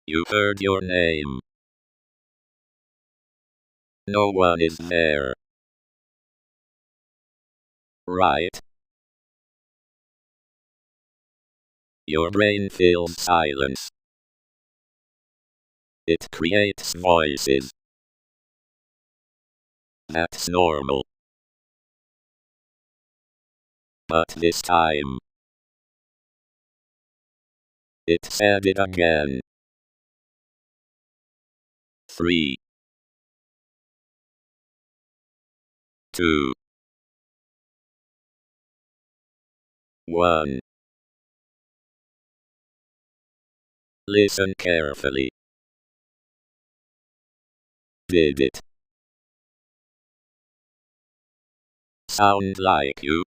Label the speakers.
Speaker 1: You heard your name. No one is there. Right. Your brain fills silence. It creates voices. That's normal. But this time, it said it again. 3, 2, 1. Listen carefully. Did it sound like you?